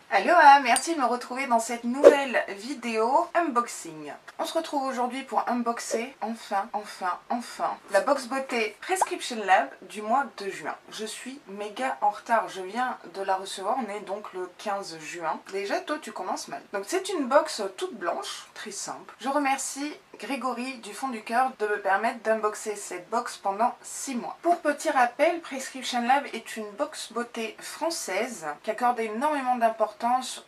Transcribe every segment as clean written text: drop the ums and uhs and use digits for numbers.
Aloha, merci de me retrouver dans cette nouvelle vidéo unboxing. On se retrouve aujourd'hui pour unboxer, enfin, la box beauté Prescription Lab du mois de juin. Je suis méga en retard, je viens de la recevoir, on est donc le 15 juin. Déjà, toi, tu commences mal. Donc c'est une box toute blanche, très simple. Je remercie Grégory du fond du cœur de me permettre d'unboxer cette box pendant 6 mois. Pour petit rappel, Prescription Lab est une box beauté française qui accorde énormément d'importance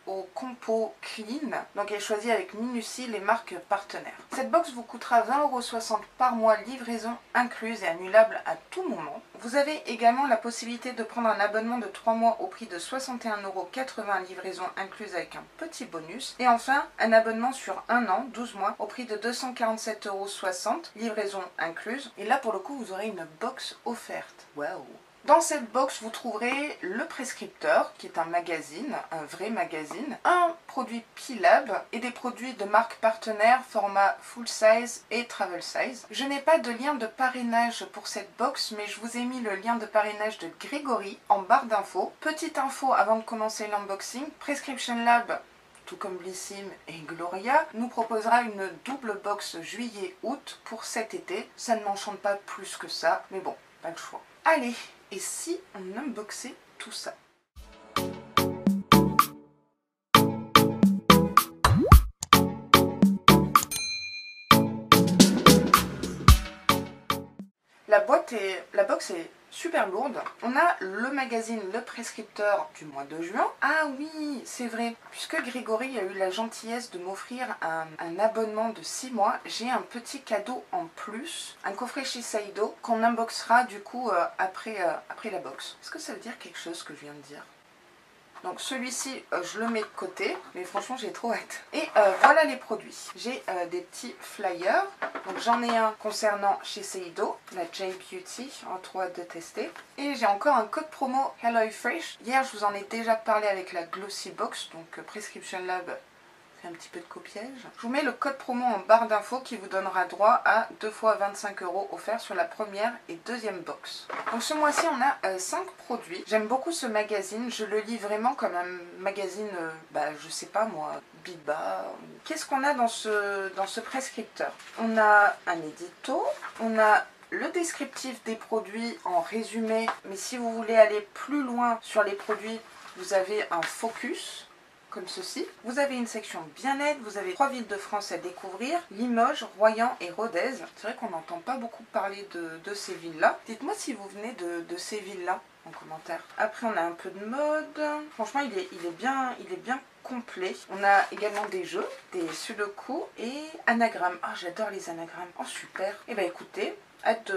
aux compos clean. Donc elle choisit avec minutie les marques partenaires. Cette box vous coûtera 20,60 € par mois, livraison incluse et annulable à tout moment. Vous avez également la possibilité de prendre un abonnement de 3 mois au prix de 61,80 €, livraison incluse avec un petit bonus. Et enfin, un abonnement sur 1 an, 12 mois, au prix de 247,60 €, livraison incluse. Et là, pour le coup, vous aurez une box offerte. Waouh! Dans cette box, vous trouverez le prescripteur, qui est un magazine, un vrai magazine, un produit P-Lab et des produits de marques partenaires format full size et travel size. Je n'ai pas de lien de parrainage pour cette box, mais je vous ai mis le lien de parrainage de Grégory en barre d'infos. Petite info avant de commencer l'unboxing, Prescription Lab, tout comme Blissim et Gloria, nous proposera une double box juillet-août pour cet été. Ça ne m'enchante pas plus que ça, mais bon, pas le choix. Allez, et si on unboxait tout ça? La box est super lourde. On a le magazine Le Prescripteur du mois de juin. Ah oui, c'est vrai. Puisque Grégory a eu la gentillesse de m'offrir un abonnement de 6 mois, j'ai un petit cadeau en plus. Un coffret Shiseido qu'on unboxera du coup après la box. Est-ce que ça veut dire quelque chose que je viens de dire? Donc celui-ci, je le mets de côté, mais franchement j'ai trop hâte. Et voilà les produits. J'ai des petits flyers. Donc j'en ai un concernant Shiseido, la J-Beauty, en trop hâte de tester. Et j'ai encore un code promo HelloFresh. Hier je vous en ai déjà parlé avec la Glossy Box, donc Prescription Lab. Un petit peu de copiage. Je vous mets le code promo en barre d'infos qui vous donnera droit à 2 fois 25 € offerts sur la première et deuxième box. Donc ce mois-ci on a 5 produits. J'aime beaucoup ce magazine, je le lis vraiment comme un magazine, je sais pas moi, Biba. Qu'est-ce qu'on a dans ce prescripteur? On a un édito, on a le descriptif des produits en résumé, mais si vous voulez aller plus loin sur les produits, vous avez un focus comme ceci. Vous avez une section bien-être, vous avez 3 villes de France à découvrir, Limoges, Royan et Rodez. C'est vrai qu'on n'entend pas beaucoup parler de ces villes-là. Dites-moi si vous venez de ces villes-là en commentaire. Après on a un peu de mode. Franchement il est bien complet. On a également des jeux, des sudoku et anagrammes. Ah j'adore les anagrammes. Oh super. Et bah écoutez, hâte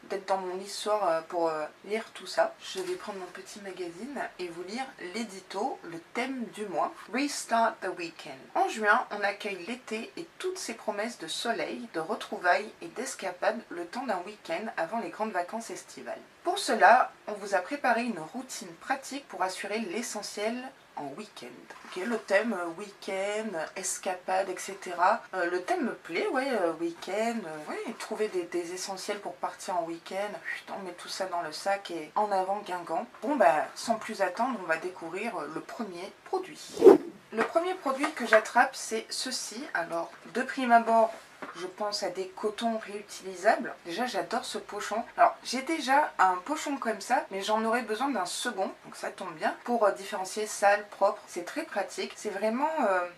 d'être dans mon histoire pour lire tout ça. Je vais prendre mon petit magazine et vous lire l'édito, le thème du mois. Restart the Weekend. En juin, on accueille l'été et toutes ses promesses de soleil, de retrouvailles et d'escapades le temps d'un week-end avant les grandes vacances estivales. Pour cela, on vous a préparé une routine pratique pour assurer l'essentiel en week-end. Ok, le thème week-end, escapade, etc. Le thème me plaît, ouais, week-end, ouais, trouver des essentiels pour partir en week-end. Putain, on met tout ça dans le sac et en avant Guingamp. Bon bah, sans plus attendre, on va découvrir le premier produit. Le premier produit que j'attrape, c'est ceci. Alors, de prime abord, je pense à des cotons réutilisables. Déjà, j'adore ce pochon. Alors, j'ai déjà un pochon comme ça, mais j'en aurais besoin d'un second. Donc, ça tombe bien pour différencier sale, propre. C'est très pratique. C'est vraiment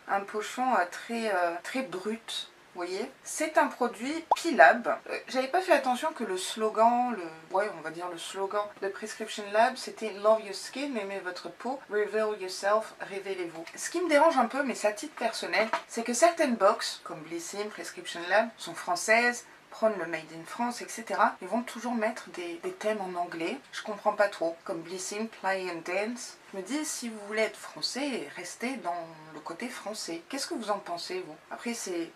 un pochon très brut. Vous voyez, c'est un produit P-Lab. J'avais pas fait attention que le slogan, on va dire le slogan de Prescription Lab, c'était Love your skin, aimez votre peau, reveal yourself, révélez-vous. Ce qui me dérange un peu, mais c'est à titre personnel, c'est que certaines box, comme Blissim, Prescription Lab, sont françaises, prennent le Made in France, etc. Ils vont toujours mettre des thèmes en anglais. Je comprends pas trop. Comme Blissim, Play and Dance. Je me dis, si vous voulez être français, restez dans le côté français. Qu'est-ce que vous en pensez, vous? Après, c'est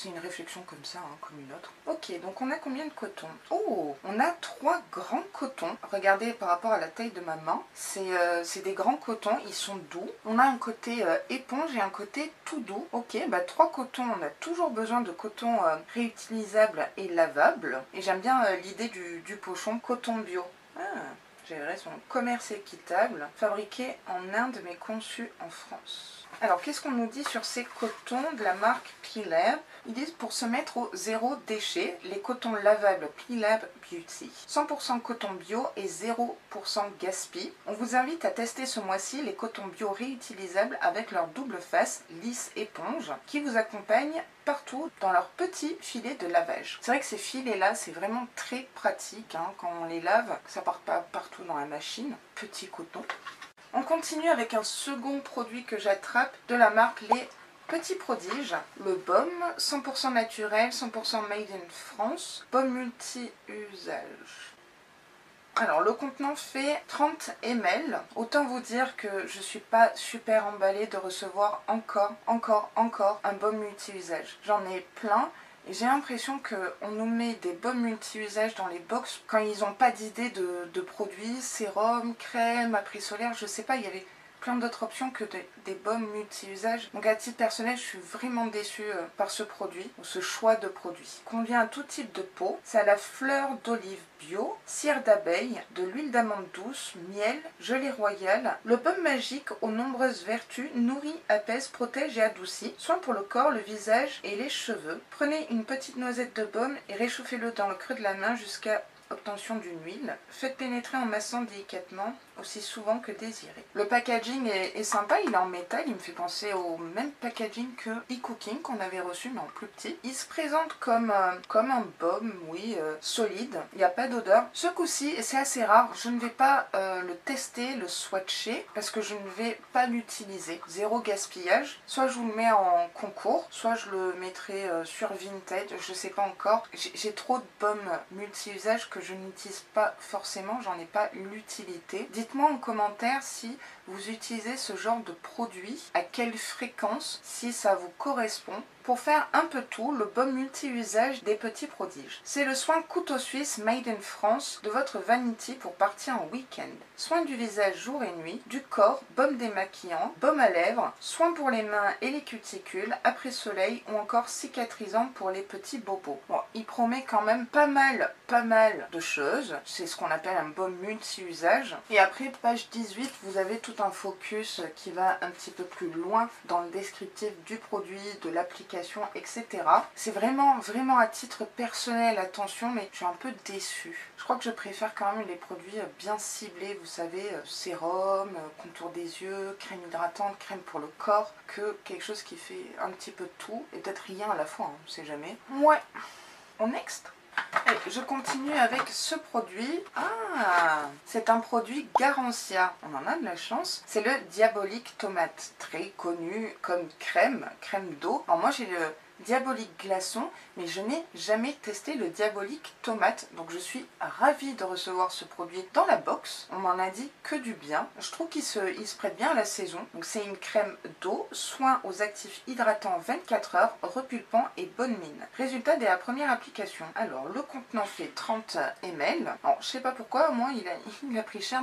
une réflexion comme ça, hein, comme une autre. Ok, donc on a combien de cotons? Oh, on a 3 grands cotons. Regardez par rapport à la taille de ma main. C'est des grands cotons, ils sont doux. On a un côté éponge et un côté tout doux. Ok, 3 cotons, on a toujours besoin de coton réutilisable et lavable. Et j'aime bien l'idée du pochon coton bio. Ah, J'ai raison. Commerce équitable, fabriqué en Inde mais conçu en France. Alors, qu'est-ce qu'on nous dit sur ces cotons de la marque P-Lab? Ils disent pour se mettre au zéro déchet, les cotons lavables P-Lab Beauty. 100% coton bio et 0% gaspille. On vous invite à tester ce mois-ci les cotons bio réutilisables avec leur double face lisse éponge qui vous accompagne partout dans leur petit filet de lavage. C'est vrai que ces filets-là, c'est vraiment très pratique hein, quand on les lave, que ça parte pas partout dans la machine. Petit coton. On continue avec un second produit que j'attrape de la marque Les Petits Prodiges. Le baume 100% naturel, 100% made in France. Baume multi-usage. Alors le contenant fait 30 ml. Autant vous dire que je suis pas super emballée de recevoir encore un baume multi-usage. J'en ai plein. Et j'ai l'impression qu'on nous met des baumes multi-usages dans les box quand ils n'ont pas d'idée de produits, sérum, crème, après solaire, je sais pas, il y avait plein d'autres options que des baumes multi-usages. Donc à titre personnel, je suis vraiment déçue par ce produit, ou ce choix de produit. Il convient à tout type de peau. C'est à la fleur d'olive bio, cire d'abeille, de l'huile d'amande douce, miel, gelée royale. Le baume magique aux nombreuses vertus nourrit, apaise, protège et adoucit. Soin pour le corps, le visage et les cheveux. Prenez une petite noisette de baume et réchauffez-le dans le creux de la main jusqu'à obtention d'une huile. Faites pénétrer en massant délicatement, aussi souvent que désiré. Le packaging est sympa, il est en métal, il me fait penser au même packaging que e-cooking qu'on avait reçu mais en plus petit. Il se présente comme un baume, oui, solide, il n'y a pas d'odeur. Ce coup-ci, et c'est assez rare, je ne vais pas le tester, le swatcher, parce que je ne vais pas l'utiliser. Zéro gaspillage. Soit je vous le mets en concours, soit je le mettrai sur Vinted, je sais pas encore. J'ai trop de baumes multi-usages que je n'utilise pas forcément, j'en ai pas l'utilité. Dites-moi en commentaire si vous utilisez ce genre de produit, à quelle fréquence, si ça vous correspond. Pour faire un peu tout, le baume multi-usage des Petits Prodiges. C'est le soin couteau suisse made in France de votre vanity pour partir en week-end. Soin du visage jour et nuit, du corps, baume démaquillant, baume à lèvres, soin pour les mains et les cuticules, après soleil ou encore cicatrisant pour les petits bobos. Bon, il promet quand même pas mal de choses. C'est ce qu'on appelle un baume multi-usage. Et après, page 18, vous avez tout un focus qui va un petit peu plus loin dans le descriptif du produit, de l'application, etc. C'est vraiment à titre personnel, attention, mais je suis un peu déçue. Je crois que je préfère quand même les produits bien ciblés, vous savez, sérum, contour des yeux, crème hydratante, crème pour le corps, que quelque chose qui fait un petit peu tout, et peut-être rien à la fois, hein, on sait jamais. Ouais, on next. Allez, je continue avec ce produit. Ah, c'est un produit Garancia. On en a de la chance. C'est le Diabolique Tomate, très connu comme crème d'eau. Alors moi j'ai le Diabolique Glaçon, mais je n'ai jamais testé le Diabolique Tomate. Donc je suis ravie de recevoir ce produit dans la box. On m'en a dit que du bien. Je trouve qu'il se prête bien à la saison. Donc c'est une crème d'eau, soin aux actifs hydratants 24 heures, repulpant et bonne mine. Résultat dès la première application. Alors le contenant fait 30 ml. Alors je sais pas pourquoi, au moins il a pris cher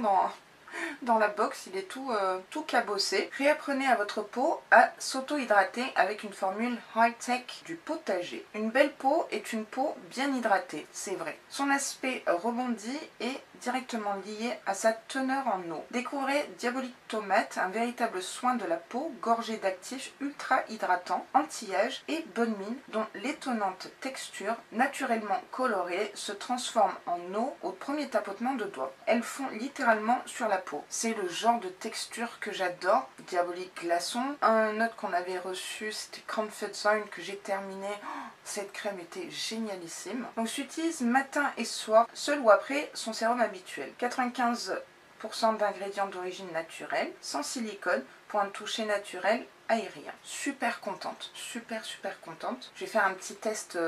dans la box, il est tout cabossé. Réapprenez à votre peau à s'auto-hydrater avec une formule high-tech du potager. Une belle peau est une peau bien hydratée, c'est vrai. Son aspect rebondi est directement lié à sa teneur en eau. Découvrez Diabolique Tomate, un véritable soin de la peau gorgé d'actifs ultra hydratants, anti-âge et bonne mine, dont l'étonnante texture naturellement colorée se transforme en eau au premier tapotement de doigts. Elles font littéralement sur la peau. C'est le genre de texture que j'adore. Diabolique Glaçon. Un autre qu'on avait reçu, c'était Comfort Zone que j'ai terminé. Oh, cette crème était génialissime. Donc j'utilise matin et soir, seul ou après son sérum habituel. 95% d'ingrédients d'origine naturelle, sans silicone, pour un toucher naturel aérien. Super contente, super contente. Je vais faire un petit test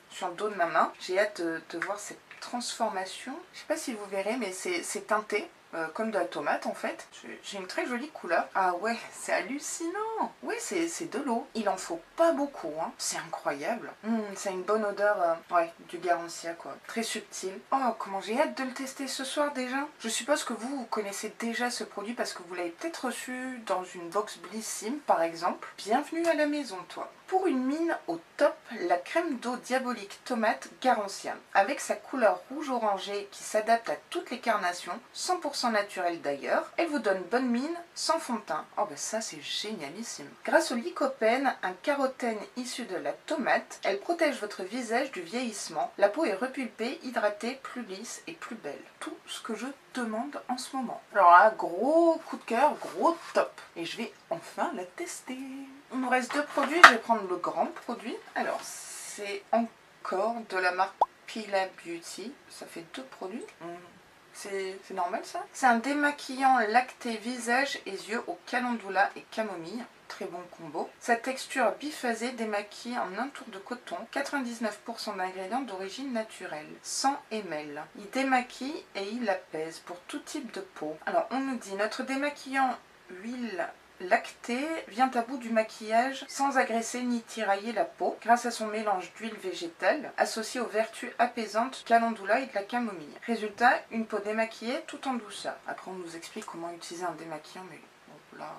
sur le dos de ma main. J'ai hâte de voir cette transformation. Je sais pas si vous verrez, mais c'est teinté. Comme de la tomate en fait. J'ai une très jolie couleur. Ah ouais, c'est hallucinant. Oui, c'est de l'eau. Il en faut pas beaucoup, hein. C'est incroyable. Ça a une bonne odeur, ouais, du Garancia quoi. Très subtil. Oh, comment j'ai hâte de le tester ce soir déjà. Je suppose que vous connaissez déjà ce produit parce que vous l'avez peut-être reçu dans une box Blissim par exemple. Bienvenue à la maison toi. Pour une mine au top, la crème d'eau Diabolique Tomate Garancia. Avec sa couleur rouge orangé qui s'adapte à toutes les carnations, 100% 100% naturel d'ailleurs. Elle vous donne bonne mine sans fond de teint. Oh bah ça c'est génialissime. Grâce au lycopène, un carotène issu de la tomate, elle protège votre visage du vieillissement. La peau est repulpée, hydratée, plus lisse et plus belle. Tout ce que je demande en ce moment. Alors là, gros coup de cœur, gros top. Et je vais enfin la tester. Il nous reste 2 produits, je vais prendre le grand produit. Alors c'est encore de la marque Pila Beauty. Ça fait 2 produits. C'est normal ça? C'est un démaquillant lacté visage et yeux au calendula et camomille. Très bon combo. Sa texture biphasée démaquille en un tour de coton. 99% d'ingrédients d'origine naturelle. 100 ml. Il démaquille et il apaise pour tout type de peau. Alors on nous dit notre démaquillant huile lactée vient à bout du maquillage sans agresser ni tirailler la peau grâce à son mélange d'huile végétale associé aux vertus apaisantes du calendula et de la camomille. Résultat, une peau démaquillée tout en douceur. Après on nous explique comment utiliser un démaquillant, mais bon, là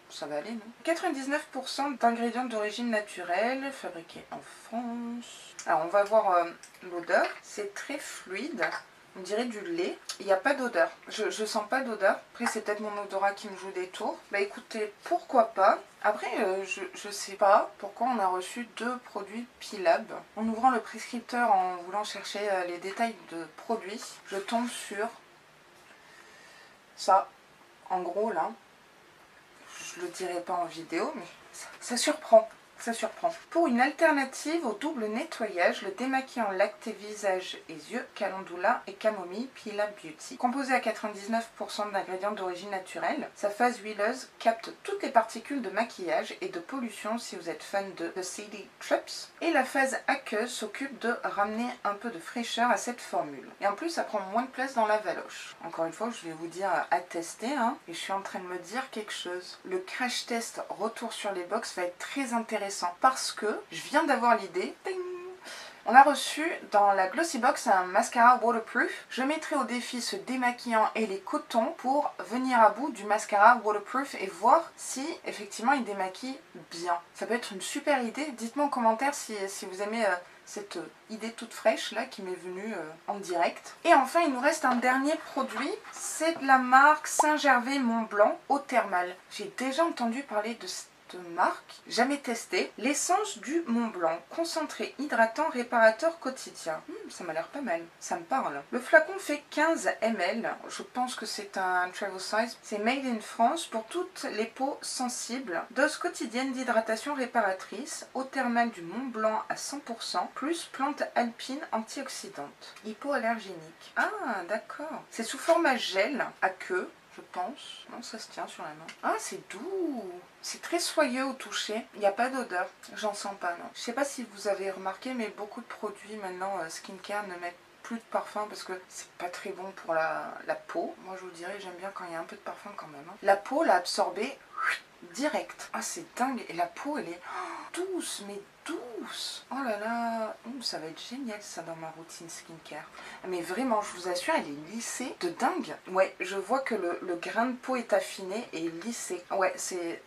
ça va aller, non? 99% d'ingrédients d'origine naturelle fabriqués en France. Alors on va voir l'odeur, c'est très fluide. On dirait du lait. Il n'y a pas d'odeur. Je sens pas d'odeur. Après, c'est peut-être mon odorat qui me joue des tours. Bah écoutez, pourquoi pas. Après, je sais pas pourquoi on a reçu 2 produits Pilab. En ouvrant le prescripteur, en voulant chercher les détails de produits, je tombe sur ça. En gros, là, je le dirai pas en vidéo, mais ça surprend. Ça surprend. Pour une alternative au double nettoyage, le démaquillant lacté visage et yeux, calendula et camomille Pila Beauty. Composé à 99% d'ingrédients d'origine naturelle, sa phase huileuse capte toutes les particules de maquillage et de pollution si vous êtes fan de The Seedy Trips. Et la phase aqueuse s'occupe de ramener un peu de fraîcheur à cette formule. Et en plus, ça prend moins de place dans la valoche. Encore une fois, je vais vous dire à tester, hein, et je suis en train de me dire quelque chose. Le crash test retour sur les box va être très intéressant. Parce que je viens d'avoir l'idée. On a reçu dans la Glossy Box un mascara waterproof. Je mettrai au défi ce démaquillant et les cotons pour venir à bout du mascara waterproof et voir si effectivement il démaquille bien. Ça peut être une super idée. Dites-moi en commentaire si vous aimez cette idée toute fraîche là qui m'est venue en direct. Et enfin il nous reste un dernier produit. C'est de la marque Saint-Gervais Mont Blanc eau thermale. J'ai déjà entendu parler de marque, jamais testé. L'essence du Mont Blanc, concentré hydratant réparateur quotidien. Ça m'a l'air pas mal, ça me parle. Le flacon fait 15 ml, je pense que c'est un travel size. C'est made in France pour toutes les peaux sensibles. Dose quotidienne d'hydratation réparatrice, eau thermale du Mont Blanc à 100%, plus plante alpine antioxydante. Hypoallergénique. Ah d'accord. C'est sous format gel à queue. Je pense. Non, ça se tient sur la main. Ah, c'est doux. C'est très soyeux au toucher. Il n'y a pas d'odeur. J'en sens pas, non. Je sais pas si vous avez remarqué, mais beaucoup de produits maintenant, skincare, ne mettent plus de parfum parce que c'est pas très bon pour la peau. Moi, je vous dirais, j'aime bien quand il y a un peu de parfum quand même. Hein. La peau l'a absorbé direct. Ah, c'est dingue. Et la peau, elle est douce, mais douce. Oh là là, ça va être génial ça dans ma routine skincare. Mais vraiment, je vous assure, elle est lissée de dingue. Ouais, je vois que le grain de peau est affiné et lissé. Ouais,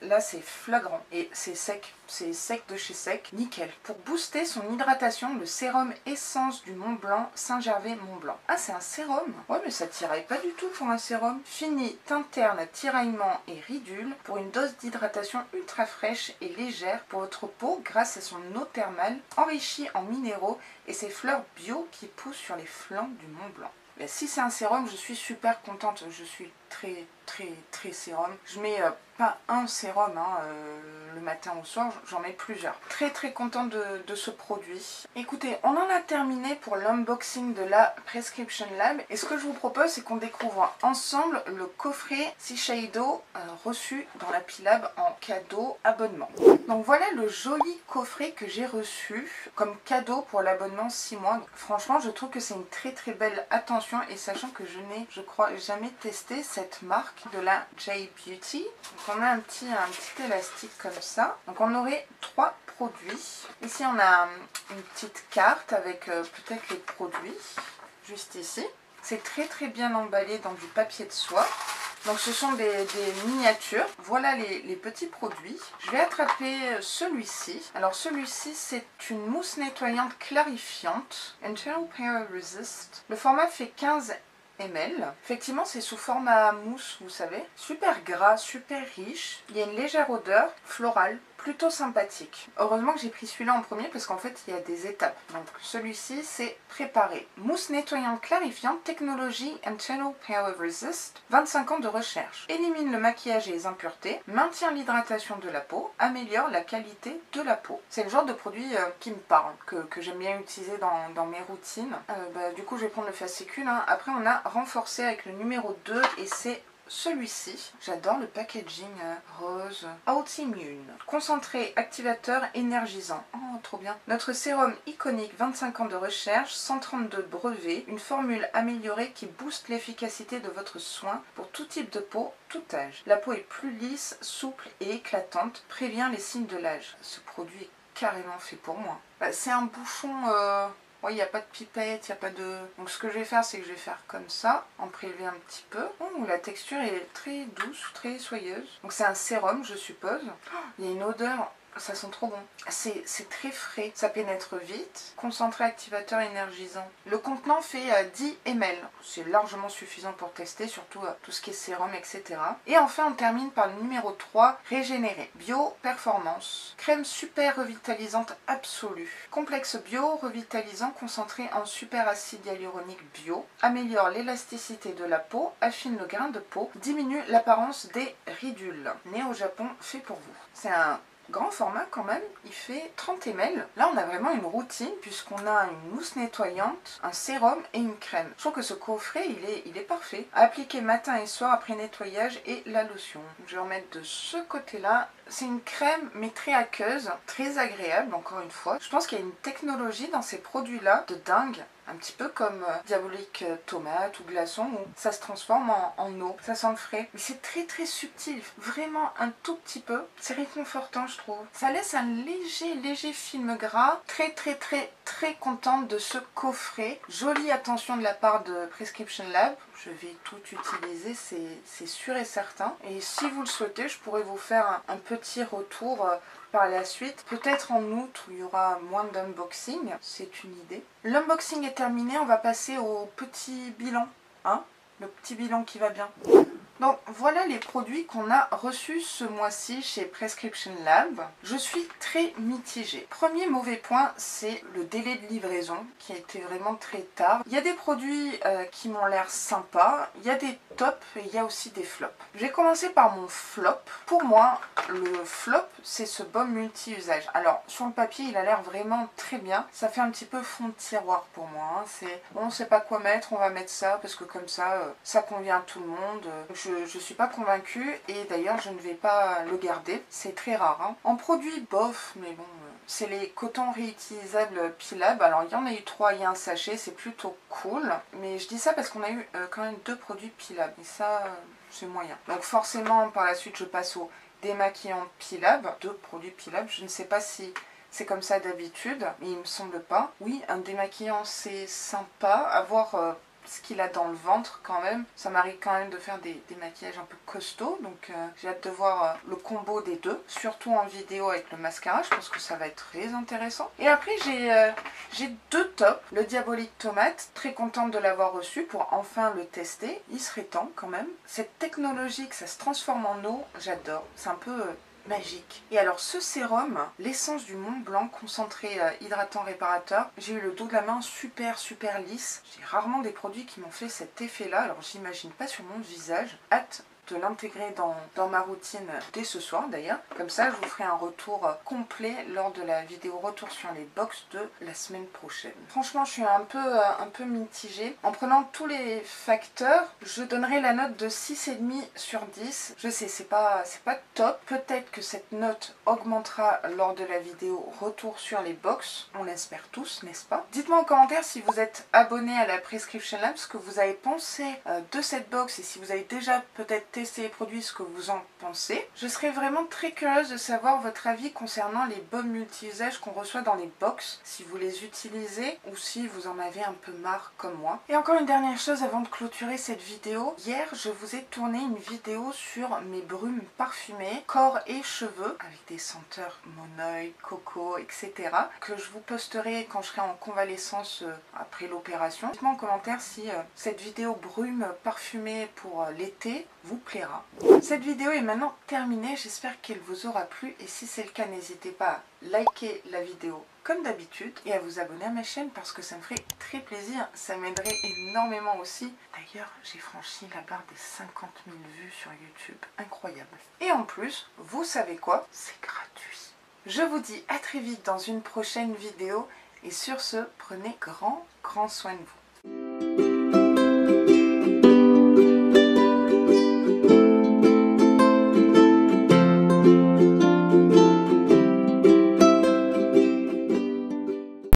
là c'est flagrant et c'est sec. C'est sec de chez sec, nickel. Pour booster son hydratation, le sérum essence du Mont Blanc, Saint-Gervais Mont Blanc. Ah, c'est un sérum. Ouais, mais ça tiraille pas du tout pour un sérum. Fini, interne, tiraillement et ridule pour une dose d'hydratation ultra fraîche et légère pour votre peau grâce à son eau thermale enrichie en minéraux et ses fleurs bio qui poussent sur les flancs du Mont Blanc. Mais si c'est un sérum, je suis super contente. Je suis très sérum. Je mets pas un sérum hein, le matin au soir, j'en mets plusieurs. Très contente de ce produit. Écoutez, on en a terminé pour l'unboxing de la Prescription Lab. Et ce que je vous propose, c'est qu'on découvre ensemble le coffret Shiseido reçu dans la Pilab en cadeau abonnement. Donc voilà le joli coffret que j'ai reçu comme cadeau pour l'abonnement 6 mois. Franchement, je trouve que c'est une très belle attention et sachant que je n'ai, je crois, jamais testé cette marque de la J Beauty. Donc on a un petit élastique comme ça. Donc on aurait 3 produits. Ici on a une petite carte avec peut-être les produits, juste ici. C'est très bien emballé dans du papier de soie. Donc ce sont des miniatures. Voilà les petits produits. Je vais attraper celui-ci. Alors celui-ci c'est une mousse nettoyante clarifiante. Internal Power Resist. Le format fait 15 ml. Effectivement, c'est sous format mousse, vous savez. Super gras, super riche. Il y a une légère odeur florale, plutôt sympathique. Heureusement que j'ai pris celui-là en premier parce qu'en fait, il y a des étapes. Donc, celui-ci, c'est préparé. Mousse nettoyante clarifiante, technologie Internal Power Resist, 25 ans de recherche. Élimine le maquillage et les impuretés, maintient l'hydratation de la peau, améliore la qualité de la peau. C'est le genre de produit qui me parle, que j'aime bien utiliser dans mes routines. Du coup, je vais prendre le fascicule. Hein. Après, on a renforcé avec le numéro 2 et c'est celui-ci. J'adore le packaging rose. Autoimmune. Concentré, activateur, énergisant. Oh, trop bien. Notre sérum iconique, 25 ans de recherche, 132 brevets, une formule améliorée qui booste l'efficacité de votre soin pour tout type de peau, tout âge. La peau est plus lisse, souple et éclatante, prévient les signes de l'âge. Ce produit est carrément fait pour moi. C'est un bouchon... Oui, il n'y a pas de pipette, il n'y a pas de... Donc ce que je vais faire, c'est que je vais faire comme ça, en prélever un petit peu. Oh, la texture est très douce, très soyeuse. Donc c'est un sérum, je suppose. Oh, il y a une odeur... Ça sent trop bon. C'est très frais. Ça pénètre vite. Concentré activateur énergisant. Le contenant fait 10 ml. C'est largement suffisant pour tester, surtout tout ce qui est sérum, etc. Et enfin, on termine par le numéro 3, régénérer. Bio Performance. Crème super revitalisante absolue. Complexe bio revitalisant concentré en super acide hyaluronique bio. Améliore l'élasticité de la peau, affine le grain de peau, diminue l'apparence des ridules. Né au Japon, fait pour vous. C'est un grand format quand même, il fait 30 ml. Là on a vraiment une routine puisqu'on a une mousse nettoyante, un sérum et une crème. Je trouve que ce coffret il est parfait. À appliquer matin et soir après nettoyage et la lotion. Donc, je vais remettre de ce côté là. C'est une crème mais très aqueuse, très agréable encore une fois. Je pense qu'il y a une technologie dans ces produits là de dingue. Un petit peu comme diabolique tomate ou glaçon où ça se transforme en eau. Ça sent le frais. Mais c'est très très subtil. Vraiment un tout petit peu. C'est réconfortant je trouve. Ça laisse un léger film gras. Très très très très contente de ce coffret. Jolie attention de la part de Prescription Lab. Je vais tout utiliser, c'est sûr et certain. Et si vous le souhaitez, je pourrais vous faire un petit retour par la suite. Peut-être en août où il y aura moins d'unboxing. C'est une idée. L'unboxing est terminé, on va passer au petit bilan. Hein, le petit bilan qui va bien. Donc voilà les produits qu'on a reçus ce mois-ci chez Prescription Lab. Je suis très mitigée. Premier mauvais point, c'est le délai de livraison qui a été vraiment très tard. Il y a des produits qui m'ont l'air sympas, il y a des tops et il y a aussi des flops. Je vais commencer par mon flop. Pour moi, le flop, c'est ce baume multi-usage. Alors sur le papier, il a l'air vraiment très bien. Ça fait un petit peu fond de tiroir pour moi. Hein. C'est on ne sait pas quoi mettre, on va mettre ça parce que comme ça, ça convient à tout le monde. Je suis pas convaincue et d'ailleurs je ne vais pas le garder, c'est très rare. Hein. En produit bof, mais bon, c'est les cotons réutilisables Pilab. Alors il y en a eu 3, il y a un sachet, c'est plutôt cool. Mais je dis ça parce qu'on a eu quand même 2 produits Pilab et ça c'est moyen. Donc forcément par la suite je passe au démaquillant Pilab, 2 produits Pilab, je ne sais pas si... C'est comme ça d'habitude, mais il me semble pas. Oui, un démaquillant c'est sympa, avoir ce qu'il a dans le ventre quand même. Ça m'arrive quand même de faire des maquillages un peu costauds, donc j'ai hâte de voir le combo des deux, surtout en vidéo avec le mascara, je pense que ça va être très intéressant. Et après j'ai 2 tops, le diabolique tomate, très contente de l'avoir reçu pour enfin le tester, il serait temps quand même. Cette technologie que ça se transforme en eau, j'adore, c'est un peu... magique. Et alors ce sérum, l'essence du Mont Blanc concentré hydratant réparateur, j'ai eu le dos de la main super lisse. J'ai rarement des produits qui m'ont fait cet effet là, alors j'imagine pas sur mon visage. Hâte de l'intégrer dans ma routine dès ce soir d'ailleurs. Comme ça je vous ferai un retour complet lors de la vidéo retour sur les box de la semaine prochaine. Franchement je suis un peu mitigée. En prenant tous les facteurs, je donnerai la note de 6,5 sur 10. Je sais c'est pas top. Peut-être que cette note augmentera lors de la vidéo retour sur les box. On l'espère tous, n'est-ce pas? Dites-moi en commentaire si vous êtes abonné à la Prescription Lab, ce que vous avez pensé de cette box et si vous avez déjà peut-être testé les produits, ce que vous en pensez. Je serais vraiment très curieuse de savoir votre avis concernant les baumes multi-usages qu'on reçoit dans les box, si vous les utilisez ou si vous en avez un peu marre comme moi. Et encore une dernière chose avant de clôturer cette vidéo. Hier, je vous ai tourné une vidéo sur mes brumes parfumées, corps et cheveux, avec des senteurs mon oeil, coco, etc. que je vous posterai quand je serai en convalescence après l'opération. Dites-moi en commentaire si cette vidéo brume parfumée pour l'été vous plaira. Cette vidéo est maintenant terminée, j'espère qu'elle vous aura plu et si c'est le cas, n'hésitez pas à liker la vidéo comme d'habitude et à vous abonner à ma chaîne parce que ça me ferait très plaisir, ça m'aiderait énormément aussi. D'ailleurs, j'ai franchi la barre des 50 000 vues sur YouTube, incroyable. Et en plus, vous savez quoi? C'est gratuit. Je vous dis à très vite dans une prochaine vidéo et sur ce, prenez grand soin de vous.